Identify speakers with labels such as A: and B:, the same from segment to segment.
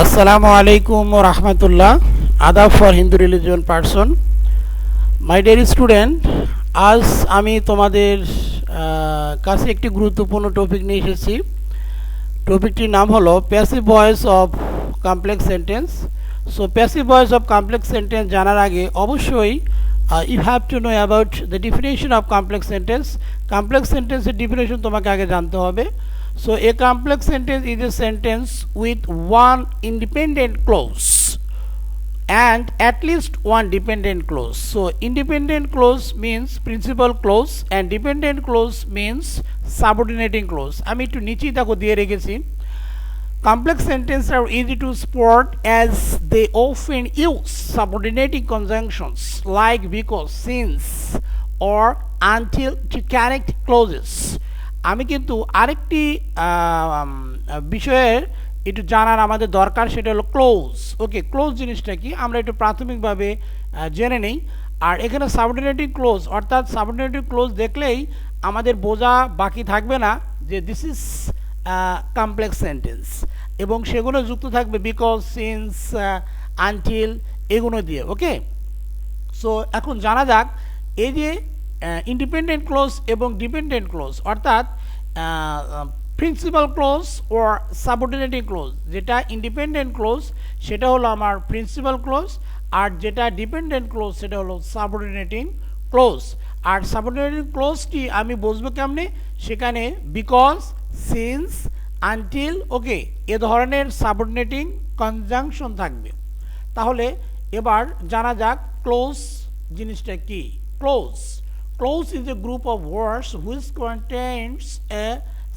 A: Assalamu alaikum wa rahmatullah. Adab for Hindu religion person. My dear student, আজ আমি তোমাদের কাছে একটি গুরুত্বপূর্ণ টপিক নিয়ে এসেছি। টপিকটির নাম হলো passive voice of complex sentence. So passive voice of complex sentence জানার আগে অবশ্যই you have to know about the definition of complex sentence. Complex sentence এর definition তোমাকে আগে জানতে হবে। So a complex sentence is a sentence with one independent clause and at least one dependent clause. So independent clause means principal clause and dependent clause means subordinating clause. আমি একটু নিচেই তাকে দিয়ে রেখেছি। Complex sentences are easy to spot as they often use subordinating conjunctions like because, since or until to connect clauses. আমি কিন্তু আরেকটি বিষয়ের একটু জানার আমাদের দরকার, সেটা হলো ক্লোজ। ওকে, ক্লোজ জিনিসটা কি আমরা একটু প্রাথমিকভাবে জেনে নেই। আর এখানে সাবঅর্ডিনেটিং ক্লোজ অর্থাৎ সাবঅর্ডিনেটিং ক্লোজ দেখলেই আমাদের বোঝা বাকি থাকবে না যে দিস ইজ কমপ্লেক্স সেন্টেন্স, এবং সেগুলো যুক্ত থাকবে বিকজ, সিন্স, আনটিল এগুলো দিয়ে। ওকে, সো এখন জানা যাক এই যে ইন্ডিপেন্ডেন্ট ক্লোজ এবং ডিপেন্ডেন্ট ক্লোজ অর্থাৎ প্রিন্সিপাল ক্লোজ ও সাবঅর্ডিনেটিং ক্লোজ। যেটা ইন্ডিপেন্ডেন্ট ক্লোজ সেটা হলো আমার প্রিন্সিপাল ক্লোজ, আর যেটা ডিপেন্ডেন্ট ক্লোজ সেটা হলো সাবঅর্ডিনেটিং ক্লোজ। আর সাবঅর্ডিনেটিং ক্লোজটি আমি বুঝবো কেমনে, সেখানে বিকজ, সিন্স, আনটিল ওকে এ ধরনের সাবঅর্ডিনেটিং কনজাংশন থাকবে। তাহলে এবার জানা যাক ক্লোজ জিনিসটা কি। Clause is a group of words which contains a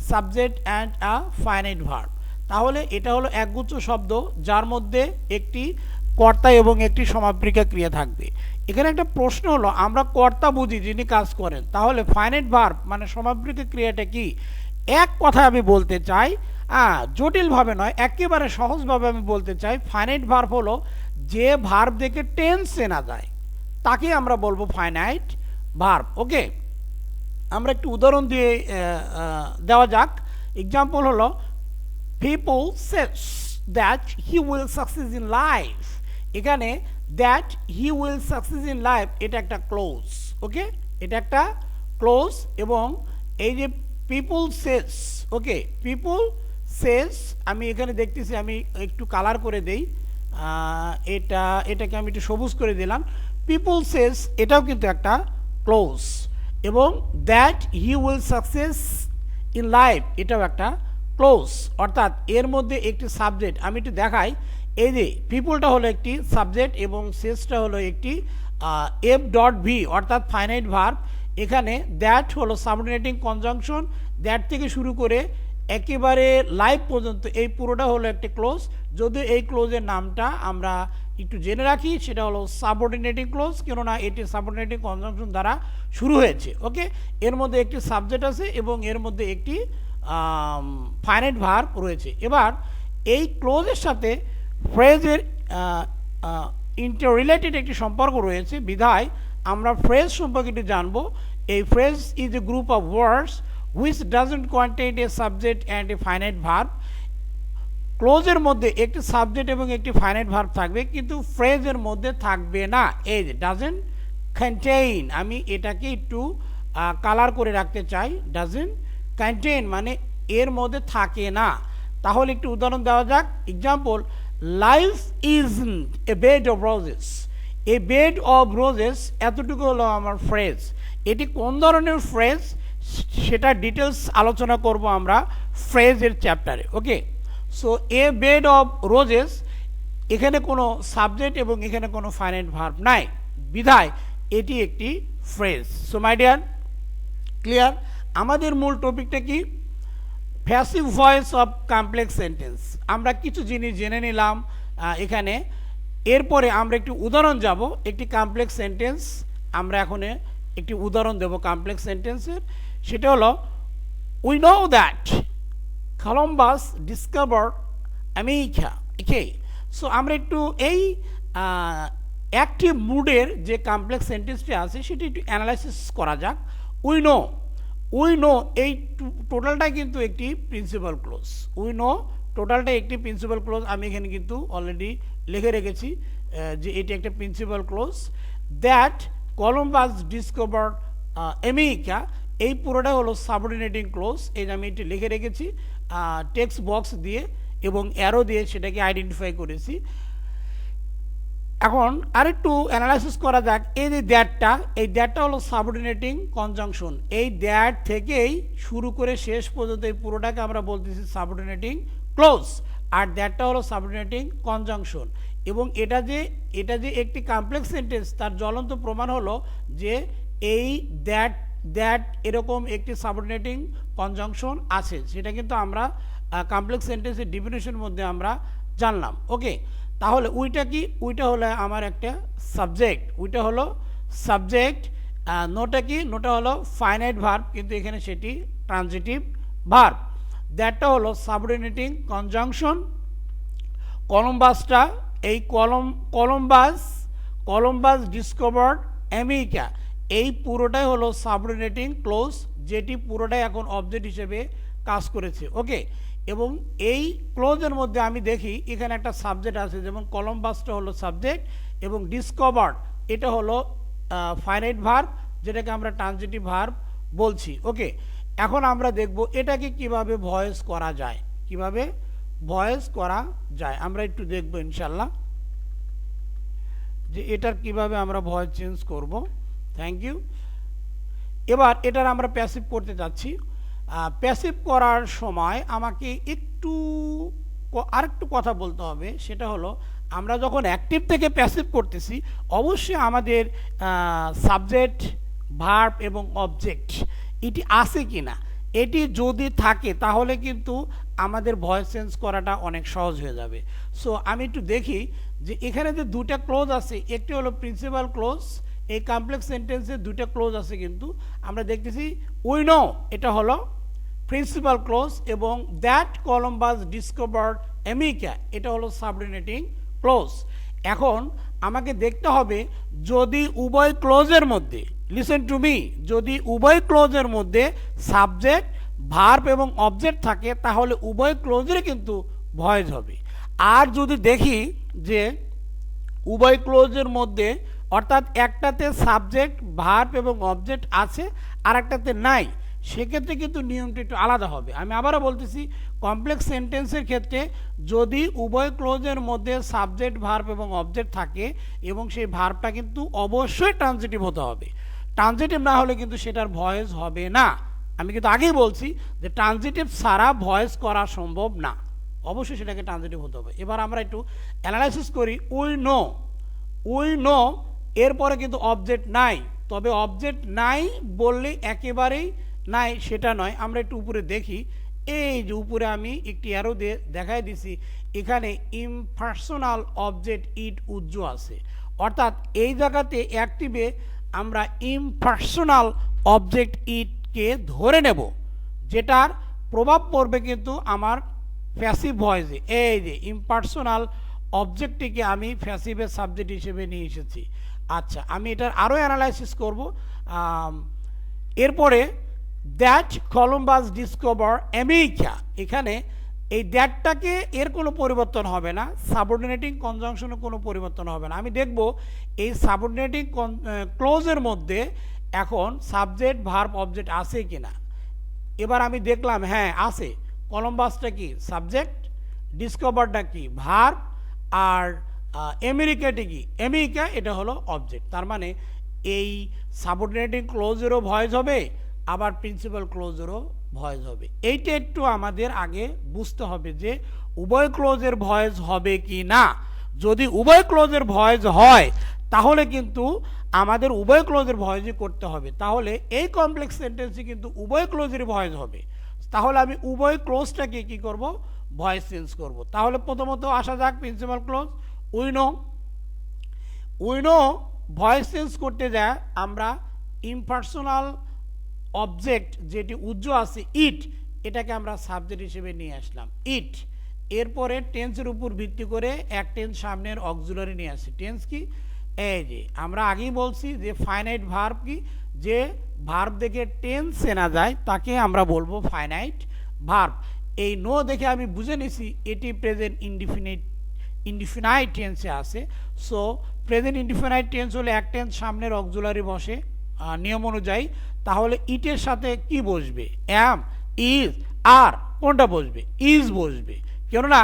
A: subject and a finite verb. তাহলে এটা হলো একগুচ্ছ শব্দ যার মধ্যে একটি কর্তা এবং একটি সমাপিকা ক্রিয়া থাকবে। এখানে একটা প্রশ্ন হলো, আমরা কর্তা বুঝি যিনি কাজ করেন, তাহলে ফাইনাইট ভার্ব মানে সমাপিকা ক্রিয়াটা কি? এক কথা আমি বলতে চাই, জটিলভাবে নয়, একেবারে সহজভাবে আমি বলতে চাই, ফাইনাইট ভার্ব হলো যে ভার্ব দেখে টেন্স চেনা যায় তাকে আমরা বলবো ফাইনাইট ভার্ব। ওকে, আমরা একটু উদাহরণ দিয়ে দেওয়া যাক। এক্সাম্পল হলো, people says that he will success in life. এখানে that he will success in life এটা একটা ক্লোজ। ওকে, এটা একটা ক্লোজ। এবং এই যে পিপল সেজ, ওকে পিপল সেজ আমি এখানে দেখতেছি, আমি একটু কালার করে দেই, এটাকে আমি একটু সবুজ করে দিলাম। পিপল সেজ এটাও কিন্তু একটা ক্লোজ, এবং that he will success in life এটাও একটা ক্লোজ। অর্থাৎ এর মধ্যে একটি সাবজেক্ট আমি একটু দেখাই। এই যে পিপলটা হলো একটি সাবজেক্ট এবং সেজটা হলো একটি এফ ডট ভি অর্থাৎ ফাইনাইট ভার্ব। এখানে দ্যাট হলো সাবঅর্ডিনেটিং কনজাংশন, দ্যাট থেকে শুরু করে একেবারে লাইফ পর্যন্ত এই পুরোটা হলো একটি ক্লোজ। যদিও এই ক্লোজের নামটা আমরা একটু জেনে রাখি, সেটা হলো সাবঅর্ডিনেটিং ক্লোজ, কেননা এটি সাবঅর্ডিনেটিং কনজাংশন দ্বারা শুরু হয়েছে। ওকে, এর মধ্যে একটি সাবজেক্ট আছে এবং এর মধ্যে একটি ফাইনাইট ভার্ব রয়েছে। এবার এই ক্লোজের সাথে ফ্রেজের ইন্টার রিলেটেড একটি সম্পর্ক রয়েছে, বিধায় আমরা ফ্রেজ সম্পর্কে একটু জানবো। এই phrase is a group of words which doesn't contain a subject and a finite verb. ক্লোজের মধ্যে একটি সাবজেক্ট এবং একটি ফাইনাইট ভার্ব থাকবে, কিন্তু ফ্রেজের মধ্যে থাকবে না। এই যে ডাজেন্ট কন্টেইন, আমি এটাকে একটু কালার করে রাখতে চাই। ডাজেন্ট কন্টেইন মানে এর মধ্যে থাকে না। তাহলে একটু উদাহরণ দেওয়া যাক। Example, life isn't A bed of roses. A bed of roses এতটুকু হলো আমার ফ্রেজ। এটি কোন ধরনের ফ্রেজ সেটা ডিটেলস আলোচনা করব আমরা ফ্রেজের চ্যাপ্টারে। Okay, so a bed of roses এখানে কোনো সাবজেক্ট এবং এখানে কোনো ফাইনাইট ভার্ব নাই, বিধায় এটি একটি phrase. So my dear, clear? আমাদের মূল টপিকটা কি? Passive voice of complex sentence. আমরা কিছু জিনিস জেনে নিলাম এখানে। এরপরে আমরা একটি উদাহরণ যাব একটি কমপ্লেক্স সেন্টেন্স। আমরা এখন একটি উদাহরণ দেব কমপ্লেক্স সেন্টেন্সের। সেটা হলো, we know that Columbus discovered America. Okay, so আমরা একটু এই অ্যাক্টিভ মুডের যে কমপ্লেক্স সেন্টেন্সটি আছে সেটি একটু অ্যানালাইসিস করা যাক। উই নো এই টোটালটা কিন্তু একটি প্রিন্সিপাল ক্লোজ। উই নো টোটালটা একটি প্রিন্সিপাল ক্লোজ, আমি এখানে কিন্তু অলরেডি লিখে রেখেছি যে এটি একটা principal clause. That Columbus discovered America, এই পুরোটা হলো সাবঅর্ডিনেটিং ক্লোজ। এই যে আমি এটি লিখে রেখেছি টেক্সট বক্স দিয়ে এবং অ্যারো দিয়ে সেটাকে আইডেন্টিফাই করেছি। এখন আরেকটু অ্যানালাইসিস করা যাক। এই যে দ্যাটটা, এই দ্যাটটা হলো সাবঅর্ডিনেটিং কনজাংশন। এই দ্যাট থেকেই শুরু করে শেষ পর্যন্ত এই পুরোটাকে আমরা বলতেছি সাবঅর্ডিনেটিং ক্লোজ, আর দ্যাটটা হলো সাবঅর্ডিনেটিং কনজাংশন। এবং এটা যে একটি কমপ্লেক্স সেন্টেন্স, তার জ্বলন্ত প্রমাণ হলো যে এই দ্যাট এরকম একটি সাবঅর্ডিনেটিং কনজাংশন আছে, সেটা কিন্তু আমরা কমপ্লেক্স সেন্টেন্সের ডেফিনিশনের মধ্যে আমরা জানলাম। ওকে, তাহলে ওইটা কি? ওইটা হলো আমার একটা সাবজেক্ট, ওইটা হলো সাবজেক্ট। নোটা কি? নোটা হলো ফাইনাইট ভার্ব, কিন্তু এখানে সেটি ট্রানজিটিভ ভার্ব। দ্যাটটা হলো সাবঅর্ডিনেটিং কনজাংশন। কলম্বাসটা, এই কলম্বাস ডিসকভার্ড আমেরিকা, এই পুরোটাই হলো সাবঅর্ডিনেটিং ক্লোজ, যেটি পুরোটাই এখন অবজেক্ট হিসেবে কাজ করেছে। ওকে, এবং এই ক্লোজের মধ্যে আমি দেখি এখানে একটা সাবজেক্ট আছে, যেমন কলম্বাসটা হলো সাবজেক্ট এবং ডিসকভার্ড এটা হলো ফাইনাইট ভার্ব, যেটাকে আমরা ট্রানজিটিভ ভার্ব বলছি। ওকে, এখন আমরা দেখব এটাকে কিভাবে ভয়েস করা যায়, কিভাবে ভয়েস করা যায় আমরা একটু দেখব ইনশাল্লাহ, যে এটার কিভাবে আমরা ভয়েস চেঞ্জ করব। Thank you. এবার এটার আমরা প্যাসিভ করতে যাচ্ছি। প্যাসিভ করার সময় আমাকে আরেকটু কথা বলতে হবে, সেটা হলো আমরা যখন অ্যাক্টিভ থেকে প্যাসিভ করতেছি অবশ্যই আমাদের সাবজেক্ট, ভার্ব এবং অবজেক্ট এটি আছে কি না, এটি যদি থাকে তাহলে কিন্তু আমাদের ভয়েস চেঞ্জ করাটা অনেক সহজ হয়ে যাবে। সো আমি একটু দেখি যে এখানে যে দুটা ক্লোজ আছে, একটি হলো প্রিন্সিপাল ক্লোজ। এই কমপ্লেক্স সেন্টেন্সে দুটা ক্লোজ আছে, কিন্তু আমরা দেখতেছি উই নো এটা হলো প্রিন্সিপাল ক্লোজ, এবং দ্যাট কলম্বাস ডিসকভার্ড আমেরিকা এটা হলো সাবঅর্ডিনেটিং ক্লোজ। এখন আমাকে দেখতে হবে যদি উভয় ক্লোজের মধ্যে, লিসেন টু মি, যদি উভয় ক্লোজের মধ্যে সাবজেক্ট, ভার্ব এবং অবজেক্ট থাকে তাহলে উভয় ক্লোজেরই কিন্তু ভয়েস হবে। আর যদি দেখি যে উভয় ক্লোজের মধ্যে, অর্থাৎ একটাতে সাবজেক্ট, ভার্ব এবং অবজেক্ট আছে আর একটাতে নাই, সেক্ষেত্রে কিন্তু নিয়মটি একটু আলাদা হবে। আমি আবারও বলতেছি, কমপ্লেক্স সেন্টেন্সের ক্ষেত্রে যদি উভয় ক্লোজের মধ্যে সাবজেক্ট, ভার্ব এবং অবজেক্ট থাকে এবং সেই ভার্বটা কিন্তু অবশ্যই ট্রানজিটিভ হতে হবে, ট্রানজিটিভ না হলে কিন্তু সেটার ভয়েস হবে না। আমি কিন্তু আগেই বলছি যে ট্রানজিটিভ ছাড়া ভয়েস করা সম্ভব না, অবশ্যই সেটাকে ট্রানজিটিভ হতে হবে। এবার আমরা একটু অ্যানালাইসিস করি। উই নো এরপরে কিন্তু অবজেক্ট নাই, তবে অবজেক্ট নাই বললে একেবারেই নাই সেটা নয়। আমরা একটু উপরে দেখি, এই যে উপরে আমি একটি অ্যারো দিয়ে দেখাই দিছি, এখানে ইমপার্সোনাল অবজেক্ট ইট উজ্জ আছে, অর্থাৎ এই জায়গাতে অ্যাক্টিভে আমরা ইমপার্সোনাল অবজেক্ট ইটকে ধরে নেব, যেটার প্রভাব পড়বে কিন্তু আমার প্যাসিভ ভয়েসে। এই যে ইমপার্সোনাল অবজেক্টটিকে আমি প্যাসিভের সাবজেক্ট হিসেবে নিয়ে এসেছি। আচ্ছা, আমি এটার আরও অ্যানালাইসিস করব। এরপরে দ্যাট কলম্বাস ডিসকভার আমেরিকা, এখানে এই দ্যাটটাকে এর কোনো পরিবর্তন হবে না, সাবঅর্ডিনেটিং কনজাংশনের কোনো পরিবর্তন হবে না। আমি দেখব এই সাবঅর্ডিনেটিং ক্লোজের মধ্যে এখন সাবজেক্ট, ভার্ব, অবজেক্ট আছে কি না। এবার আমি দেখলাম হ্যাঁ আছে। কলম্বাসটা কি? সাবজেক্ট, ডিসকভারটা কি? ভার্ব, আর আমেরিকাটি কি? আমেরিকা এটা হলো অবজেক্ট। তার মানে এই সাবঅর্ডিনেটিং ক্লোজেরও ভয়েস হবে, আবার প্রিন্সিপাল ক্লোজেরও ভয়েস হবে। এইটা একটু আমাদের আগে বুঝতে হবে যে উভয় ক্লোজের ভয়েস হবে কি না। যদি উভয় ক্লোজের ভয়েস হয় তাহলে কিন্তু আমাদের উভয় ক্লোজের ভয়েসই করতে হবে, তাহলে এই কমপ্লেক্স সেন্টেন্সে কিন্তু উভয় ক্লোজের ভয়েস হবে। তাহলে আমি উভয় ক্লোজটাকে কি করব? ভয়েস চেঞ্জ করব। তাহলে প্রথমত আসা যাক principal clause. We know voice change করতে যায় আমরা ইমপার্সোনাল অবজেক্ট যেটি উজ্জ আছে ইট, এটাকে আমরা সাবজেক্ট হিসেবে নিয়ে আসলাম ইট। এরপরে টেন্সের উপর ভিত্তি করে এক টেন্স সামনের অক্সিলারি নিয়ে আসি। টেন্স কি? এই যে আমরা আগেই বলছি যে ফাইনাইট ভার্ব কি, যে ভার্ব দেখে টেন্স চেনা যায় তাকে আমরা বলবো ফাইনাইট ভার্ব। এই নো দেখে আমি বুঝে নিছি এটি প্রেজেন্ট ইনডিফিনাইট টেন্সে আছে। সো প্রেজেন্ট ইনডিফিনাইট টেন্স হলে এক টেন্স সামনের অক্সিলারি বসে নিয়ম অনুযায়ী, তাহলে ইটের সাথে কি বসবে? অ্যাম, ইজ, আর কোনটা বসবে? ইজ বসবে, কেননা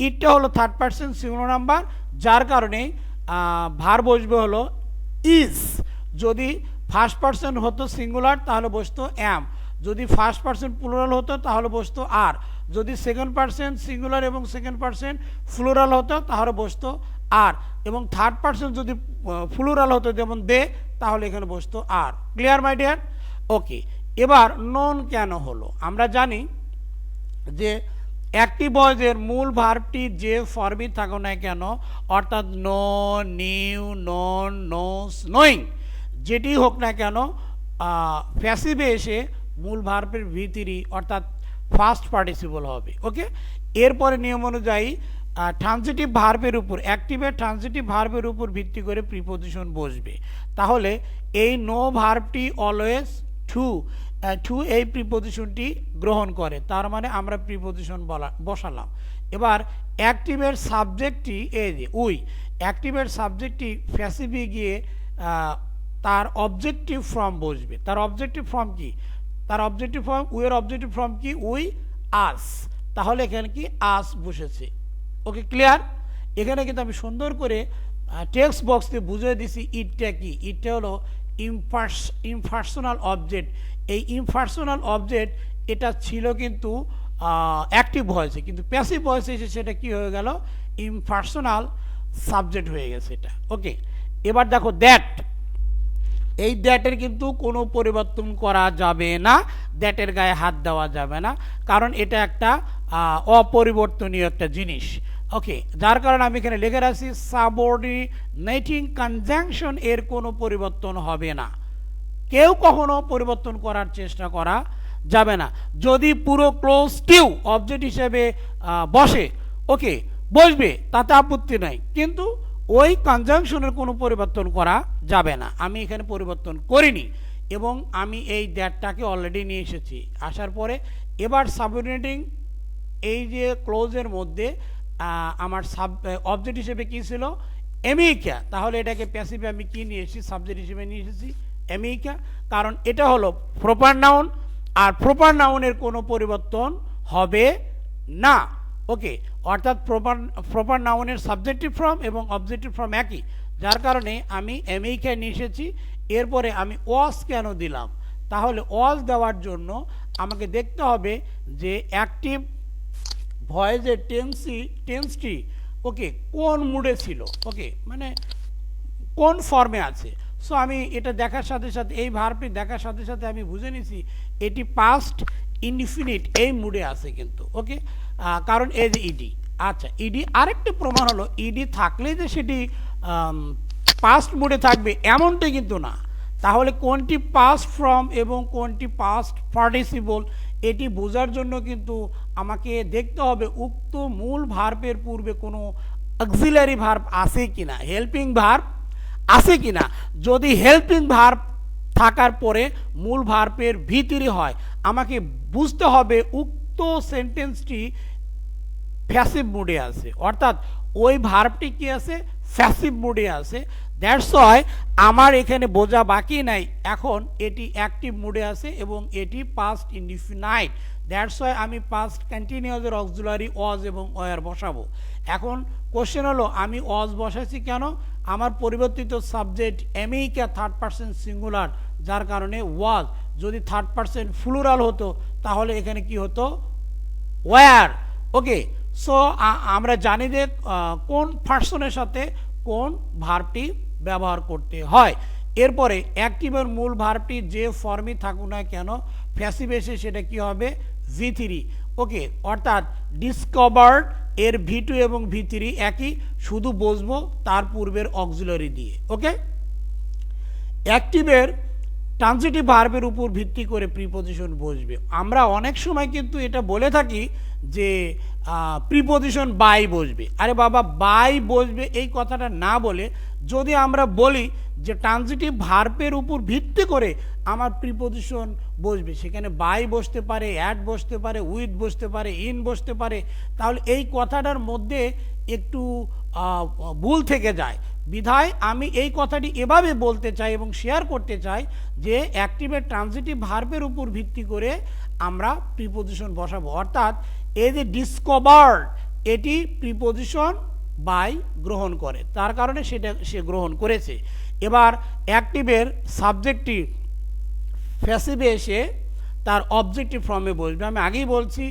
A: ইটটা হলো থার্ড পারসন সিঙ্গুলার নাম্বার, যার কারণে ভার বসবে হলো ইজ। যদি ফার্স্ট পারসন হতো সিঙ্গুলার তাহলে বসতো অ্যাম, যদি ফার্স্ট পারসন প্লুরাল হতো তাহলে বসতো আর, যদি সেকেন্ড পারসন সিঙ্গুলার এবং সেকেন্ড পারসন প্লুরাল হতো তাহলে বসতো আর, এবং থার্ড পারসন যদি প্লুরাল হতো যেমন দে তাহলে এখানে বসতো আর। Clear my dear? ওকে, এবার নন কেন হলো? আমরা জানি যে অ্যাক্টিভ ভয়েসের মূল ভার্বটি যে ফর্মই থাকো না কেন, অর্থাৎ নো, নিউ, নন, নোস, নোয়িং, যেটি হোক না কেন, প্যাসিভে এসে মূল ভার্বের ভিতরি অর্থাৎ ফার্স্ট পার্টিসিপল হবে। ওকে, এরপরে নিয়ম অনুযায়ী ট্রানজিটিভ ভার্বের উপর, অ্যাক্টিভের ট্রানজিটিভ ভার্বের উপর ভিত্তি করে প্রিপোজিশন বসবে। তাহলে এই নো ভার্বটি অলওয়েজ টু এই প্রিপোজিশনটি গ্রহণ করে, তার মানে আমরা প্রিপোজিশন বসালাম। এবার অ্যাক্টিভের সাবজেক্টটি এই যে উই, অ্যাক্টিভের সাবজেক্টটি প্যাসিভে গিয়ে তার অবজেক্টিভ ফর্ম বসবে। তার অবজেক্টিভ ফর্ম কি? তার অবজেক্টিভ ফর্ম, উইয়ের অবজেক্টিভ ফর্ম কি? উই, আস। তাহলে এখানে কি আস বসেছে। ওকে, ক্লিয়ার? এখানে কিন্তু আমি সুন্দর করে টেক্সট বক্সে বুঝিয়ে দিছি ইটটা কি। ইটটা হলো ইমপার্সোনাল অবজেক্ট। এই ইমপার্সোনাল অবজেক্ট এটা ছিল কিন্তু অ্যাক্টিভ ভয়েসে, কিন্তু প্যাসিভ ভয়েসে এসে সেটা কি হয়ে গেল? ইমপার্সোনাল সাবজেক্ট হয়ে গেছে এটা। ওকে, এবার দেখো দ্যাট, এই দ্যাটের কিন্তু কোনো পরিবর্তন করা যাবে না, দ্যাটের গায়ে হাত দেওয়া যাবে না, কারণ এটা একটা অপরিবর্তনীয় একটা জিনিস। ওকে, যার কারণে আমি এখানে লিখে রাখছি সাবঅর্ডিনেটিং কনজাংশন এর কোনো পরিবর্তন হবে না, কেউ কখনো পরিবর্তন করার চেষ্টা করা যাবে না। যদি পুরো ক্লোজ টিউ অবজেক্ট হিসেবে বসে, ওকে বসবে, তাতে আপত্তি নাই, কিন্তু ওই কনজাংশনের কোনো পরিবর্তন করা যাবে না। আমি এখানে পরিবর্তন করিনি এবং আমি এই দ্যাটটাকে অলরেডি নিয়ে এসেছি। আসার পরে এবার সাবঅর্ডিনেটিং এই যে ক্লোজের মধ্যে আমার অবজেক্ট হিসেবে কী ছিল? এমিকা। তাহলে এটাকে প্যাসিভে আমি কি নিয়ে এসেছি? সাবজেক্ট হিসেবে নিয়ে এসেছি এমিকা, কারণ এটা হলো প্রপার নাউন, আর প্রপার নাউনের কোনো পরিবর্তন হবে না। ওকে, অর্থাৎ প্রপার নাউনের সাবজেক্টিভ ফর্ম এবং অবজেক্টিভ ফর্ম একই, যার কারণে আমি এমিকা নিয়ে এসেছি। এরপরে আমি ওয়াজ কেন দিলাম? তাহলে ওয়াজ দেওয়ার জন্য আমাকে দেখতে হবে যে অ্যাক্টিভ ভয়েসের টেন্সটি ওকে কোন মুডে ছিল, ওকে মানে কোন ফর্মে আছে। সো আমি এটা দেখার সাথে সাথে, এই ভার্বটি দেখার সাথে সাথে আমি বুঝে নিছি এটি পাস্ট ইনডিফিনিট এই মুডে আছে কিন্তু। ওকে, কারণ এই যে ইডি, আচ্ছা ইডি আরেকটি প্রমাণ হলো ইডি থাকলে যে সেটি পাস্ট মুডে থাকবে এমনটাই কিন্তু না। তাহলে কোনটি পাস্ট ফর্ম এবং কোনটি পাস্ট পার্টিসিপল এটি বোঝার জন্য কিন্তু আমাকে দেখতে হবে উক্ত মূল ভার্বের পূর্বে কোনো অক্সিলারি ভার্ব আছে কিনা, হেল্পিং ভার্ব আছে কিনা। যদি হেল্পিং ভার্ব থাকার পরে মূল ভার্বের ভিতরে হয়, আমাকে বুঝতে হবে উক্ত সেন্টেন্সটি প্যাসিভ মুডে আছে, অর্থাৎ ওই ভার্বটি কি আছে? প্যাসিভ মুডে আছে। দ্যাটস ওয়াই আমার এখানে বোঝা বাকি নাই, এখন এটি অ্যাক্টিভ মুডে আছে এবং এটি পাস্ট ইনডিফিনাইট। দ্যাটস ওয়াই আমি পাস্ট কন্টিনিউয়াসের অক্সিলারি ওয়াজ এবং ওয়ার বসাবো। এখন কোশ্চেন হলো আমি ওয়াজ বসাইছি কেন? আমার পরিবর্তিত সাবজেক্ট এমিকা থার্ড পারসন সিঙ্গুলার, যার কারণে ওয়াজ। যদি থার্ড পারসন প্লুরাল হতো তাহলে এখানে কি হতো? ওয়ার। ওকে, সো আমরা জানি যে কোন পার্সনের সাথে কোন ভার্বটি ব্যবহার করতে হয়। এরপরে অ্যাক্টিভের মূল ভার্বটি যে ফর্মই থাকুক না কেন, প্যাসিভ এসে সেটা কি হবে? V3। ওকে, অর্থাৎ ডিসকভার্ড এর V2 এবং V3 একই, শুধু বসবো তার পূর্বের অক্সিলারি দিয়ে। ওকে, অ্যাক্টিভের ট্রানজিটিভ ভার্বের উপর ভিত্তি করে প্রিপোজিশন বসবে। আমরা অনেক সময় কিন্তু এটা বলে থাকি যে প্রিপোজিশন বাই বসবে। আরে বাবা, বাই বসবে এই কথাটা না বলে যদি আমরা বলি যে ট্রানজিটিভ ভার্বের উপর ভিত্তি করে আমার প্রিপোজিশন বসবে, সেখানে বাই বসতে পারে, অ্যাট বসতে পারে, উইথ বসতে পারে, ইন বসতে পারে, তাহলে এই কথাটার মধ্যে একটু ভুল থেকে যায়। বিধায় আমি এই কথাটি এভাবে বলতে চাই এবং শেয়ার করতে চাই যে অ্যাক্টিভের ট্রানজিটিভ ভার্বের উপর ভিত্তি করে আমরা প্রিপোজিশন বসাবো। অর্থাৎ এই যে ডিসকভার্ড, এটি প্রিপোজিশন বাই গ্রহণ করে, তার কারণে সেটা সে গ্রহণ করেছে। এবার অ্যাক্টিভের সাবজেক্টিভ প্যাসিভে এসে তার অবজেক্টিভ ফর্মে বসবে। আমি আগেই বলছি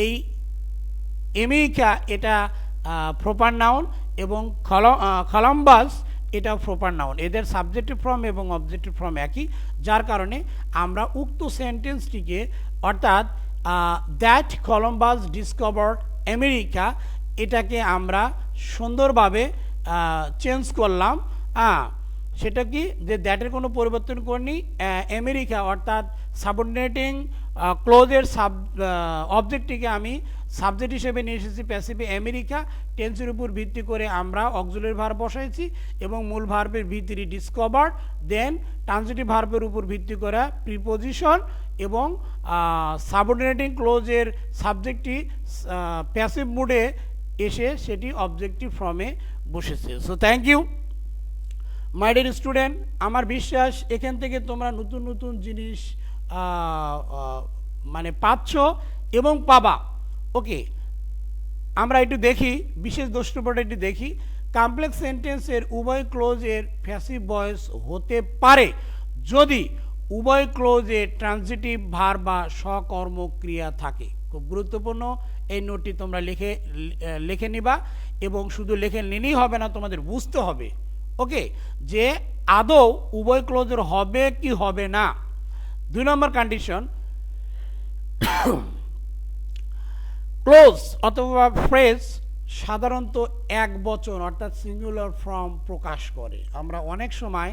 A: এই আমেরিকা এটা প্রপার নাউন এবং কলম্বাস এটা প্রপার নাউন, এদের সাবজেক্টিভ ফর্ম এবং অবজেক্টিভ ফর্ম একই, যার কারণে আমরা উক্ত সেন্টেন্সটিকে অর্থাৎ দ্যাট কলম্বাস ডিসকভার্ড আমেরিকা এটাকে আমরা সুন্দরভাবে চেঞ্জ করলাম। সেটা কি যে দ্যাটের কোনো পরিবর্তন করিনি, আমেরিকা অর্থাৎ সাবঅর্ডিনেটিং ক্লোজের অবজেক্টটিকে আমি সাবজেক্ট হিসেবে নিয়ে এসেছি প্যাসিভে আমেরিকা, টেন্সের উপর ভিত্তি করে আমরা অক্সিলারি ভার্ব বসাইছি এবং মূল ভার্বের ভিত্তি ডিসকভার্ড, দেন ট্রানজিটিভ ভার্বের উপর ভিত্তি করে প্রিপোজিশন এবং সাবঅর্ডিনেটিং ক্লোজের সাবজেক্টটি প্যাসিভ মুডে এসে সেটি অবজেক্টিভ ফর্মে বসেছে। So thank you my dear student. আমার বিশ্বাস এখান থেকে তোমরা নতুন নতুন জিনিস মানে পাচ্ছ এবং পাবা। ওকে, আমরা একটু দেখি, বিশেষ দ্রষ্টব্যটা একটু দেখি। কমপ্লেক্স সেন্টেন্সের উভয় ক্লোজের প্যাসিভ ভয়েস হতে পারে যদি উভয় ক্লোজে ট্রানজিটিভ ভার্ব বা সকর্মক্রিয়া থাকে। খুব গুরুত্বপূর্ণ, এই নোটটি তোমরা লিখে নিবা এবং শুধু লিখে নিলেই হবে না, তোমাদের বুঝতে হবে ওকে যে আদৌ উভয় ক্লোজের হবে কি হবে না। 2 নম্বর কন্ডিশন, ক্লোজ অথবা ফ্রেজ সাধারণত এক বচন অর্থাৎ সিঙ্গুলার ফর্ম প্রকাশ করে। আমরা অনেক সময়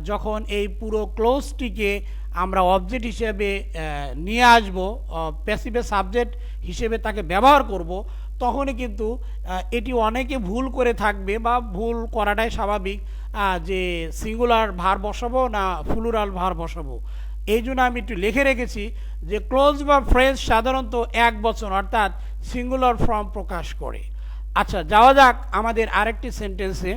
A: যখন এই পুরো ক্লোজটিকে আমরা অবজেক্ট হিসেবে নিয়ে আসব, প্যাসিভে সাবজেক্ট হিসেবে তাকে ব্যবহার করব, তখনই কিন্তু এটি অনেকে ভুল করে থাকবে বা ভুল করাটাই স্বাভাবিক যে সিঙ্গুলার ভার বসাবো না প্লুরাল ভার বসাবো। এই জন্য আমি একটু লিখে রেখেছি যে ক্লোজ বা ফ্রেজ সাধারণত এক বচন অর্থাৎ সিঙ্গুলার ফর্ম প্রকাশ করে। আচ্ছা, যাওয়া যাক আমাদের আরেকটি সেন্টেন্সে,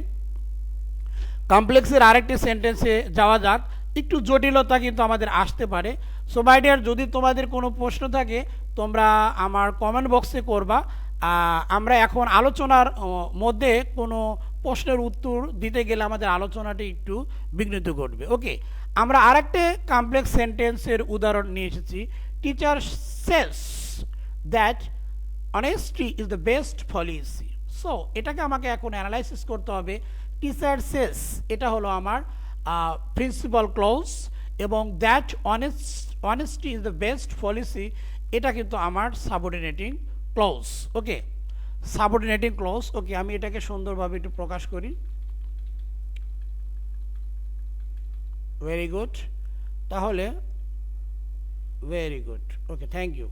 A: কমপ্লেক্সের আরেকটি সেন্টেন্সে যাওয়া যাক। একটু জটিলতা কিন্তু আমাদের আসতে পারে। সো মাই ডিয়ার, যদি তোমাদের কোনো প্রশ্ন থাকে তোমরা আমার কমেন্ট বক্সে করবা। আমরা এখন আলোচনার মধ্যে কোনো প্রশ্নের উত্তর দিতে গেলে আমাদের আলোচনাটি একটু বিঘ্নিত ঘটবে। ওকে, আমরা আরেকটি কমপ্লেক্স সেন্টেন্সের উদাহরণ নিয়ে এসেছি। Teacher Cesc that honesty is the best policy. So এটাকে আমাকে এখন অ্যানালাইসিস করতে হবে। টিচার সেস এটা হলো আমার প্রিন্সিপাল ক্লোজ এবং that honesty is the best policy এটা কিন্তু আমার subordinating clause. Okay, subordinating clause. Okay, আমি এটাকে সুন্দরভাবে একটু প্রকাশ করি। ভেরি গুড, তাহলে very good. Okay, thank you.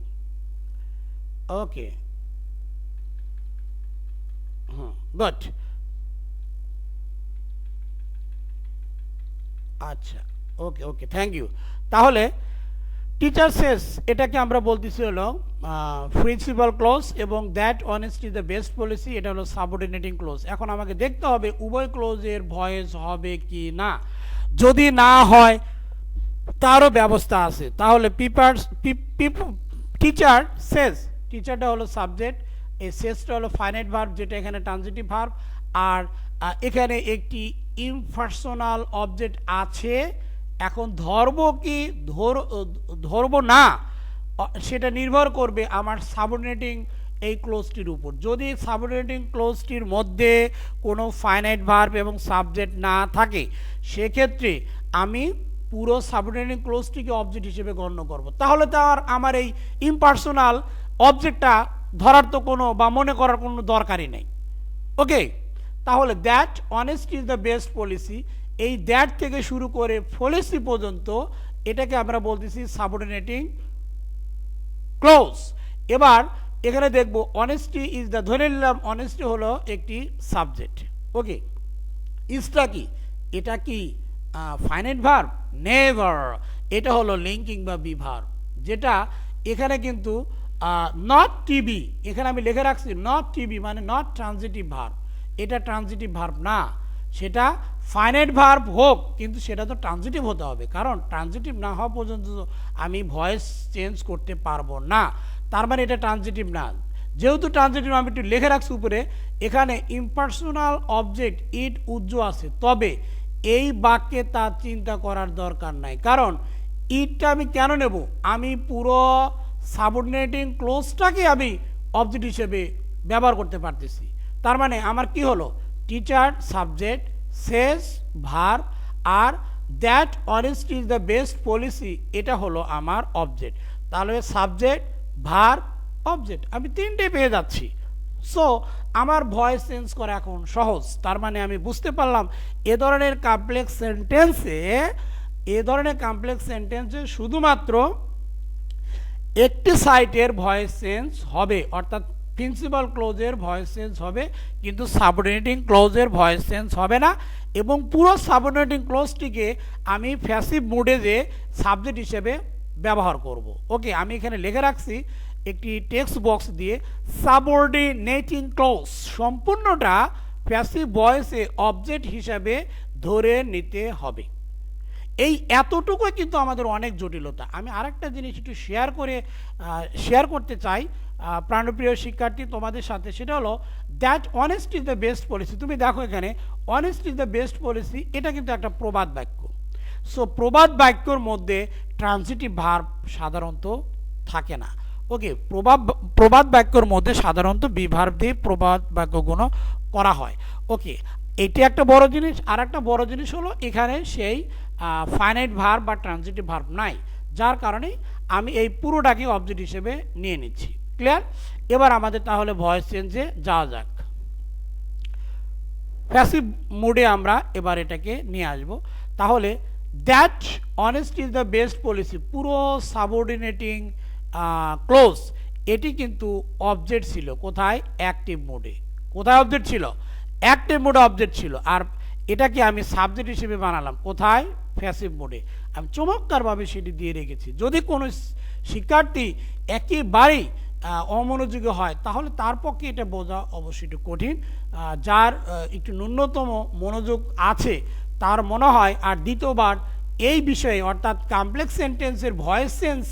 A: Okay, good. আচ্ছা, ওকে ওকে, থ্যাংক ইউ। তাহলে টিচার সেস এটাকে আমরা বলতেছি হলো প্রিন্সিপাল ক্লোজ এবং that honesty the best policy এটা হলো সাবঅর্ডিনেটিং ক্লোজ। এখন আমাকে দেখতে হবে উভয় ক্লোজের ভয়েস হবে কি না। যদি না হয় তারও ব্যবস্থা আছে। তাহলে টিচার সেস, টিচারটা হলো সাবজেক্ট, এই সেসটা হলো ফাইনাইট ভার্ব যেটা এখানে ট্রানজিটিভ ভার্ব, আর এখানে একটি ইমপার্সোনাল অবজেক্ট আছে। এখন ধরব কি ধরব না সেটা নির্ভর করবে আমার সাবঅর্ডিনেটিং এই ক্লোজটির উপর। যদি সাবঅর্ডিনেটিং ক্লোজটির মধ্যে কোনো ফাইনাইট ভার্ব এবং সাবজেক্ট না থাকে সেক্ষেত্রে আমি পুরো সাবঅর্ডিনেটিং ক্লোজটিকে অবজেক্ট হিসেবে গণ্য করব। তাহলে তো আর আমার এই ইমপার্সোনাল অবজেক্টটা ধরার তো কোনো বা মনে করার কোনো দরকারই নেই। ওকে, তাহলে that honesty is the best policy, এই দ্যাট থেকে শুরু করে পলিসি পর্যন্ত এটাকে আমরা বলতেছি সাবঅর্ডিনেটিং ক্লোজ। এবার এখানে দেখব অনেস্টি ইজ দ্য, ধরে নিলাম অনেস্টি হলো একটি সাবজেক্ট। ওকে, ইজটা কি, এটা কি ফাইনাইট ভার্ব? নেভার, এটা হলো লিঙ্কিং বা বি ভার্ব, যেটা এখানে কিন্তু নট টিবি, এখানে আমি লিখে রাখছি নট টিবি মানে নট ট্রানজিটিভ ভার্ব, এটা ট্রানজিটিভ ভার্ব না, সেটা ফাইনাইট ভার্ব হোক কিন্তু সেটা তো ট্রানজিটিভ হতে হবে, কারণ ট্রানজিটিভ না হওয়া পর্যন্ত আমি ভয়েস চেঞ্জ করতে পারবো না, তার মানে এটা ট্রানজিটিভ না। যেহেতু ট্রানজিটিভ আমি একটু লিখে রাখছি উপরে, এখানে ইম্পার্সোনাল অবজেক্ট ইট উজ্জ্ব আছে, তবে এই বাক্যে তার চিন্তা করার দরকার নাই, কারণ ইটটা আমি কেন নেব, আমি পুরো সাবঅর্ডিনেটিং ক্লোজটাকে আমি অবজেক্ট হিসেবে ব্যবহার করতে পারতেছি। তার মানে আমার কি হলো, টিচার সাবজেক্ট, শেষ ভার্ব, আর that honesty is the best policy এটা হলো আমার অবজেক্ট। তাহলে সাবজেক্ট, ভার্ব, অবজেক্ট, আমি তিনটে পেয়ে যাচ্ছি। সো আমার ভয়েস চেঞ্জ করা এখন সহজ। তার মানে আমি বুঝতে পারলাম এ ধরনের কমপ্লেক্স সেন্টেন্সে শুধুমাত্র একটি সাইটের ভয়েস চেঞ্জ হবে, অর্থাৎ প্রিন্সিপাল ক্লোজের ভয়েস চেঞ্জ হবে, কিন্তু সাবঅর্ডিনেটিং ক্লোজের ভয়েস চেঞ্জ হবে না, এবং পুরো সাবঅর্ডিনেটিং ক্লোজটিকে আমি প্যাসিভ মোডে যে সাবজেক্ট হিসেবে ব্যবহার করব। ওকে, আমি এখানে লিখে রাখছি একটি টেক্সট বক্স দিয়ে, সাবঅর্ডিনেটিং ক্লোজ সম্পূর্ণটা প্যাসিভ ভয়েসে অবজেক্ট হিসাবে ধরে নিতে হবে। এই এতটুকুই কিন্তু আমাদের অনেক জটিলতা। আমি আরেকটা জিনিস একটু শেয়ার করতে চাই প্রাণপ্রিয় শিক্ষার্থী তোমাদের সাথে, সেটা হলো that honest is the best policy. তুমি দেখো এখানে honest is the best policy, এটা কিন্তু একটা প্রবাদ বাক্য। সো প্রবাদ বাক্যর মধ্যে ট্রানজিটিভ ভার্ব সাধারণত থাকে না। ওকে, প্রবাদ বাক্যর মধ্যে সাধারণত বি ভার্ব দিয়ে প্রবাদ বাক্যগুলো করা হয়। ওকে, এটি একটা বড় জিনিস। আর একটা বড় জিনিস হলো এখানে সেই ফাইনাইট ভার্ব বা ট্রানজিটিভ ভার্ব নাই, যার কারণে আমি এই পুরোটাকে অবজেক্ট হিসেবে নিয়ে নিচ্ছি। ক্লিয়ার? এবার আমাদের তাহলে ভয়েস চেঞ্জে যাওয়া যাক। প্যাসিভ মোডে আমরা এবার এটাকে নিয়ে আসব। তাহলে that honest is the best policy, পুরো সাবঅর্ডিনেটিং ক্লোজ এটি কিন্তু অবজেক্ট ছিল কোথায়, অ্যাক্টিভ মোডে। কোথায় অবজেক্ট ছিল? অ্যাক্টিভ মোডে অবজেক্ট ছিল। আর এটাকে আমি সাবজেক্ট হিসেবে বানালাম কোথায়, প্যাসিভ মোডে। আমি চমৎকারভাবে সেটি দিয়ে রেখেছি। যদি কোনো শিক্ষার্থী একেবারেই অমনোযোগী হয় তাহলে তার পক্ষে এটা বোঝা অবশ্যই একটু কঠিন। যার একটু ন্যূনতম মনোযোগ আছে তার মনে হয় আর দ্বিতীয়বার এই বিষয়ে, অর্থাৎ কমপ্লেক্স সেন্টেন্সের ভয়েস চেঞ্জ,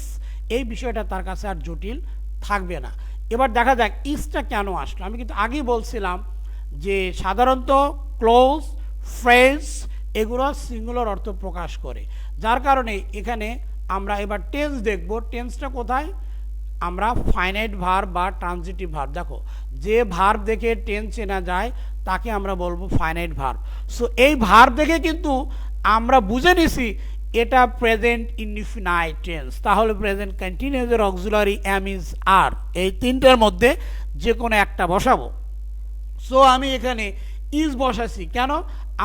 A: এই বিষয়টা তার কাছে আর জটিল থাকবে না। এবার দেখা যাক ইজটা কেন আসলো। আমি কিন্তু আগেই বলছিলাম যে সাধারণত ক্লোজ, ফ্রেজ এগুলো সিঙ্গুলার অর্থ প্রকাশ করে, যার কারণে এখানে আমরা এবার টেন্স দেখব। টেন্সটা কোথায়? আমরা ফাইনাইট ভার্ব বা ট্রানজিটিভ ভার্ব। দেখো, যে ভার্ব দেখে টেন্স চেনা যায় তাকে আমরা বলবো ফাইনাইট ভার্ব। সো এই ভার্ব দেখে কিন্তু আমরা বুঝে নিছি এটা প্রেজেন্ট ইনডিফিনাইট টেন্স। তাহলে present continuous, auxiliary, am, is, are, এই তিনটার মধ্যে যে কোনো একটা বসাবো। সো আমি এখানে ইজ বসাচ্ছি কেন?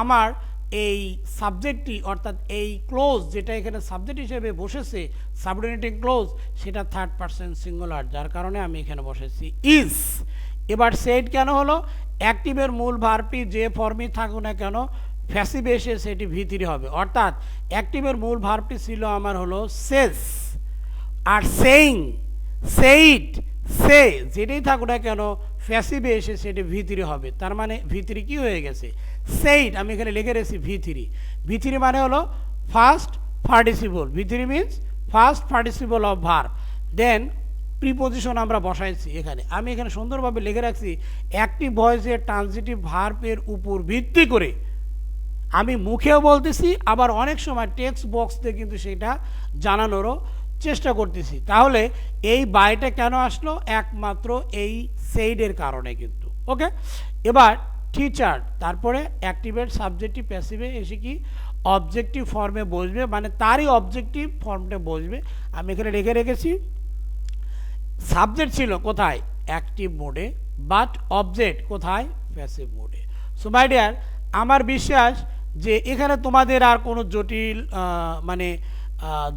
A: আমার এই সাবজেক্টটি, অর্থাৎ এই ক্লোজ যেটা এখানে সাবজেক্ট হিসেবে বসেছে, সাবঅর্ডিনেটিং ক্লোজ, সেটা থার্ড পারসন সিঙ্গুলার, যার কারণে আমি এখানে বসেছি ইজ। এবার সেট কেন হলো? অ্যাক্টিভের মূল ভার্বটি যে ফর্মই থাকুক না কেন প্যাসিভে এসে সেটি ভিতরি হবে, অর্থাৎ অ্যাক্টিভের মূল ভার্বটি ছিল আমার হলো সেস, আর সেইং, সেইট, সে যেটাই থাকুক না কেন প্যাসিভে এসে সেটি ভিতরি হবে। তার মানে ভিতরি কি হয়ে গেছে? সেইট। আমি এখানে লিখে রেখেছি ভিতরি। ভিতরি মানে হলো first participle. V three means first participle of verb. Then preposition আমরা বসাইছি এখানে। আমি এখানে সুন্দরভাবে লিখে রাখছি অ্যাক্টিভ ভয়েসের ট্রানজিটিভ ভার্বের উপর ভিত্তি করে আমি মুখেও বলতেছি, আবার অনেক সময় টেক্সট বক্সতে কিন্তু সেটা জানানোরও চেষ্টা করতেছি। তাহলে এই বাইটা কেন আসলো? একমাত্র এই সেইডের কারণে কিন্তু। ওকে, এবার টিচার, তারপরে অ্যাক্টিভেট সাবজেক্টিভ প্যাসিভে এসে কি অবজেক্টিভ ফর্মে বসবে, মানে তারই অবজেক্টিভ ফর্মটা বসবে। আমি এখানে লিখে রেখেছি সাবজেক্ট ছিল কোথায়? অ্যাক্টিভ মোডে, বাট অবজেক্ট কোথায়? প্যাসিভ মোডে। সো মাই ডিয়ার, আমার বিশ্বাস যে এখানে তোমাদের আর কোনো জটিল মানে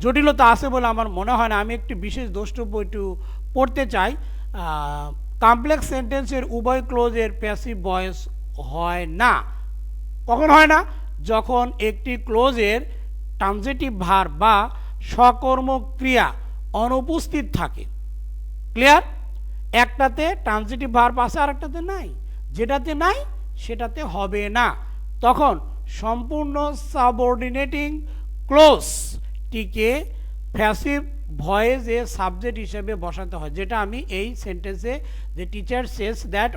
A: জটিলতা আছে বলে আমার মনে হয় না। আমি একটি বিশেষ দ্রষ্টব্য একটু পড়তে চাই। কমপ্লেক্স সেন্টেন্সের উভয় ক্লোজের প্যাসিভ ভয়েস হয় না। কখন হয় না? যখন একটি ক্লোজের ট্রানজিটিভ ভার্ব বা সকর্ম ক্রিয়া অনুপস্থিত থাকে। ক্লিয়ার? একটাতে ট্রানজিটিভ ভার্ব আছে আর একটাতে নাই। যেটাতে নাই সেটাতে হবে না। তখন সম্পূর্ণ সাবঅর্ডিনেটিং ক্লোজটিকে প্যাসিভ ভয়েসে সাবজেক্ট হিসেবে বসাতে হয়, যেটা আমি এই সেন্টেন্সে যে teacher says that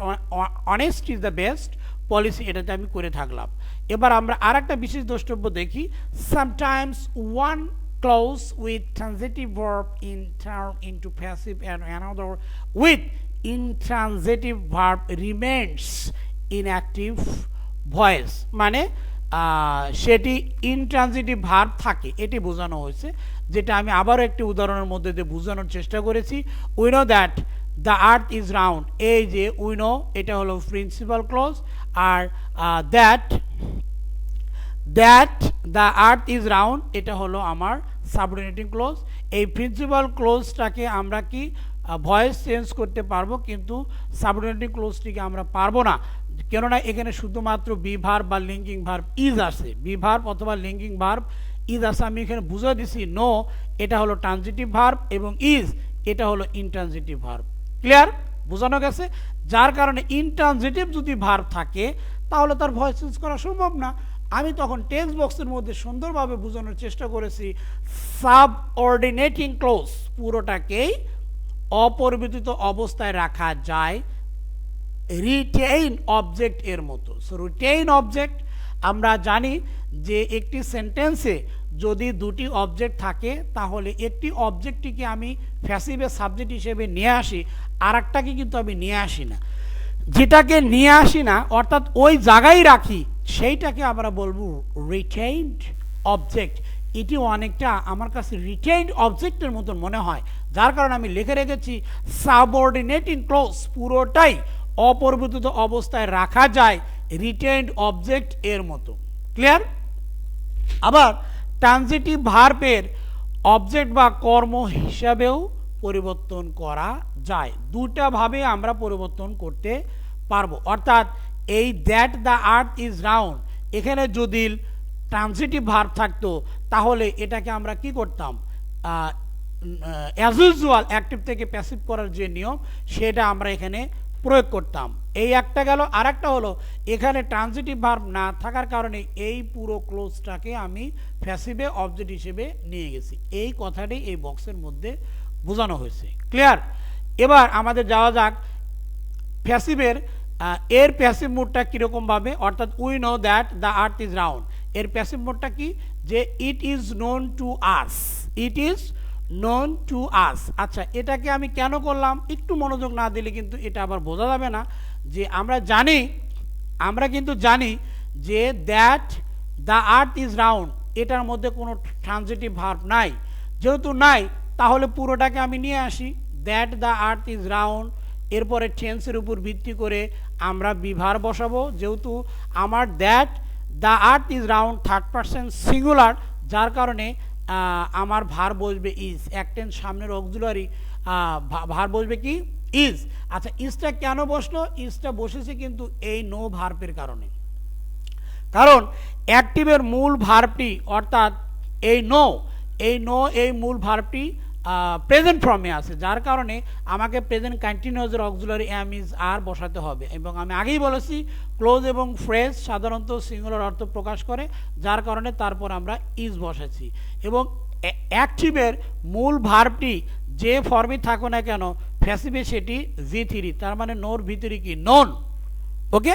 A: honest is the best policy, এটাতে আমি করে থাকলাম। এবার আমরা আর একটা বিশেষ দ্রষ্টব্য দেখি। Sometimes one clause with transitive verb in turn into passive and another with intransitive verb remains in active voice, মানে সেটি ইনট্রানজিটিভ ভার্ব থাকে, এটি বোঝানো হয়েছে, যেটা আমি আবারও একটি উদাহরণের মধ্যে দিয়ে বোঝানোর চেষ্টা করেছি। We know that the earth is round, এই যে উই নো এটা হলো প্রিন্সিপাল ক্লজ, আর that the earth is round এটা হলো আমার সাবঅর্ডিনেটিং ক্লোজ। এই প্রিন্সিপাল ক্লোজটাকে আমরা কি ভয়েস চেঞ্জ করতে পারবো, কিন্তু সাবঅর্ডিনেটিং ক্লোজটিকে আমরা পারবো না, কেননা এখানে শুধুমাত্র বি ভার্ব বা লিঙ্কিং ভার্ব ইজ আছে। বি ভার্ব অথবা লিঙ্কিং ভার্ব ইজ আছে। আমি এখানে বুঝে দিছি নো এটা হলো ট্রানজিটিভ ভার্ব এবং ইজ এটা হলো ইনট্রানজিটিভ ভার্ব। ক্লিয়ার? বোঝানো গেছে? যার কারণে ইনট্রানজিটিভ যদি ভার্ব থাকে তাহলে তার ভয়েস চেঞ্জ করা সম্ভব না। আমি তখন টেক্সট বক্সের মধ্যে সুন্দরভাবে বোঝানোর চেষ্টা করেছি সাবঅর্ডিনেটিং ক্লোজ পুরোটাকেই অপরিবর্তিত অবস্থায় রাখা যায় রিটেইন অবজেক্ট এর মতো। সো রিটেইন অবজেক্ট, আমরা জানি যে একটি সেন্টেন্সে যদি দুটি অবজেক্ট থাকে তাহলে একটি অবজেক্টটিকে আমি প্যাসিভের সাবজেক্ট হিসেবে নিয়ে আসি, আর একটাকে কিন্তু আমি নিয়ে আসি না। যেটাকে নিয়ে আসি না অর্থাৎ ওই জায়গায় রাখি সেইটাকে আমরা বলবো রিটেইনড অবজেক্ট। এটি অনেকটা আমার কাছে রিটেইনড অবজেক্টের মতন মনে হয়, যার কারণে আমি লিখে রেখেছি সাবঅর্ডিনেটিং ক্লোজ পুরোটাই অপরিবর্তিত অবস্থায় রাখা যায় রিটেইনড অবজেক্ট এর মতো। ক্লিয়ার? আবার ট্রানজিটিভ ভার্বের অবজেক্ট বা কর্ম হিসাবেও পরিবর্তন করা যায়। দুটা ভাবে আমরা পরিবর্তন করতে পারবো। অর্থাৎ এই that the earth is round, এখানে যদি ট্রানজিটিভ ভার্ব থাকতো তাহলে এটাকে আমরা কি করতাম, অ্যাজ ইউজুয়াল অ্যাক্টিভ থেকে প্যাসিভ করার যে নিয়ম সেটা আমরা এখানে প্রয়োগ করতাম। এই একটা গেল। আর একটা হলো এখানে ট্রানজিটিভ ভার্ব না থাকার কারণে এই পুরো ক্লোজটাকে আমি প্যাসিভে অবজেক্ট হিসেবে নিয়ে গেছি। এই কথাটি এই বক্সের মধ্যে বোঝানো হয়েছে। ক্লিয়ার? এবার আমাদের যাওয়া যাক প্যাসিভের এর প্যাসিভ মোডটা কীরকম ভাবে। অর্থাৎ we know that the earth is round, এর প্যাসিভ মোডটা কি, যে ইট is known to us, it is known to আস। আচ্ছা, এটাকে আমি কেন করলাম একটু মনোযোগ না দিলে কিন্তু এটা আবার বোঝা যাবে না। যে আমরা কিন্তু জানি যে that the earth is round এটার মধ্যে কোনো ট্রানজিটিভ ভার্ব নাই। যেহেতু নাই তাহলে পুরোটাকে আমি নিয়ে আসি that the earth is round, এরপরে টেন্সের উপর ভিত্তি করে আমরা বিভার বসাবো। যেহেতু আমার that the earth is round third person singular, যার কারণে আমার ভার বসবে ইজ, এক টেন্স সামনের অক্সিলারি ভার বসবে কি ইজ। আচ্ছা, ইজটা কেন বসলো? ইজটা বসেছে কিন্তু এই নো ভার্বের কারণে। কারণ অ্যাক্টিভের মূল ভার্বটি অর্থাৎ এই মূল ভার্বটি প্রেজেন্ট ফর্মে আছে, যার কারণে আমাকে প্রেজেন্ট কন্টিনিউয়াসের অক্সিলারি এম ইজ আর বসাতে হবে। এবং আমি আগেই বলেছি ক্লোজ এবং ফ্রেজ সাধারণত সিঙ্গুলার অর্থ প্রকাশ করে, যার কারণে তারপর আমরা ইজ বসাচ্ছি। এবং অ্যাক্টিভের মূল ভার্বটি যে ফর্মে থাকো না কেন প্যাসিভে সেটি V3, তার মানে নোর ভিতরে কি নন। ওকে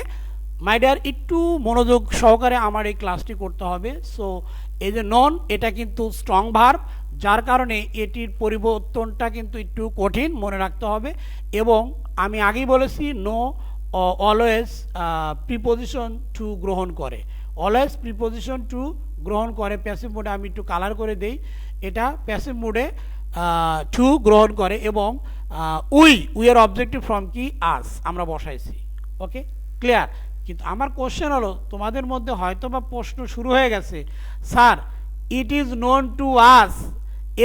A: মাই ডিয়ার, একটু মনোযোগ সহকারে আমার এই ক্লাসটি করতে হবে। সো এই যে নন এটা কিন্তু স্ট্রং ভার্ব, যার কারণে এটির পরিবর্তনটা কিন্তু একটু কঠিন, মনে রাখতে হবে। এবং আমি আগেই বলেছি নো অলওয়েজ প্রিপোজিশন টু গ্রহণ করে, অলওয়েজ প্রিপোজিশন টু গ্রহণ করে। প্যাসিভ মোডে আমি একটু কালার করে দেই, এটা প্যাসিভ মোডে টু গ্রহণ করে। এবং উই এর অবজেক্টিভ ফ্রম কি আস আমরা বসাইছি। Okay clear? কিন্তু আমার কোশ্চেন হলো তোমাদের মধ্যে হয়তো বা প্রশ্ন শুরু হয়ে গেছে, sir it is known to আস,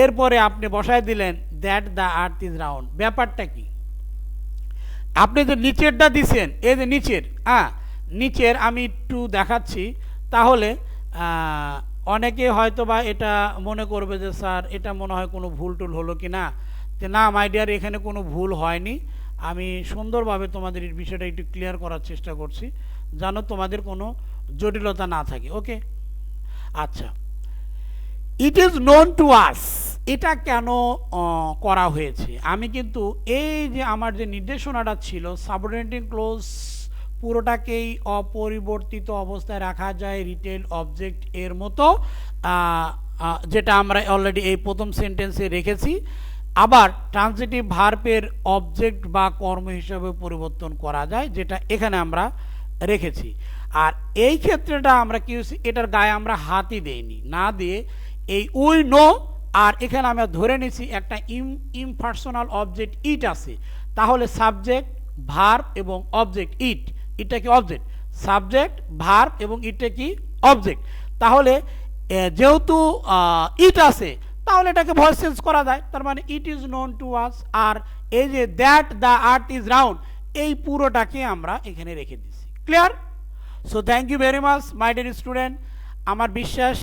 A: এরপরে আপনি বসায় দিলেন that the earth is round. ব্যাপারটা কি, আপনি যে নিচেরটা দিছেন, এই যে নিচের, নিচের আমি একটু দেখাচ্ছি, তাহলে অনেকে হয়তো বা এটা মনে করবে যে স্যার এটা মনে হয় কোনো ভুল টুল হলো কি না। না মাই ডিয়ার, এখানে কোনো ভুল হয়নি। আমি সুন্দরভাবে তোমাদের এই বিষয়টা একটু ক্লিয়ার করার চেষ্টা করছি, যেন তোমাদের কোনো জটিলতা না থাকে। ওকে, আচ্ছা, ইট ইজ নোন টু আস, এটা কেন করা হয়েছে? আমি কিন্তু এই যে আমার যে নির্দেশনাটা ছিল সাবঅর্ডিনেটিং ক্লোজ পুরোটাকেই অপরিবর্তিত অবস্থায় রাখা যায় রিটেল অবজেক্ট এর মতো, যেটা আমরা অলরেডি এই প্রথম সেন্টেন্সে রেখেছি। আবার ট্রান্সিটিভ ভার্বের অবজেক্ট বা কর্ম হিসাবে পরিবর্তন করা যায়, যেটা এখানে আমরা রেখেছি। আর এই ক্ষেত্রেটা আমরা কি হচ্ছে, এটার গায়ে আমরা হাতই দেইনি, না দিয়ে এই উই নো, আর এখানে আমরা ধরে নিছি একটা ইমপার্সোনাল অবজেক্ট ইট আছে, তাহলে সাবজেক্ট ভার্ব এবং অবজেক্ট ইট, এটা কি অবজেক্ট, সাবজেক্ট ভার্ব এবং ইটটা কি অবজেক্ট। তাহলে যেহেতু ইট আছে, তাহলে এটাকে ভয়েস চেঞ্জ করা যায়, তার মানে it is known to us. আর এই যে that the earth is round, এই পুরোটাকে আমরা এখানে রেখে দিচ্ছি। Clear? So thank you very much my dear student. আমার বিশ্বাস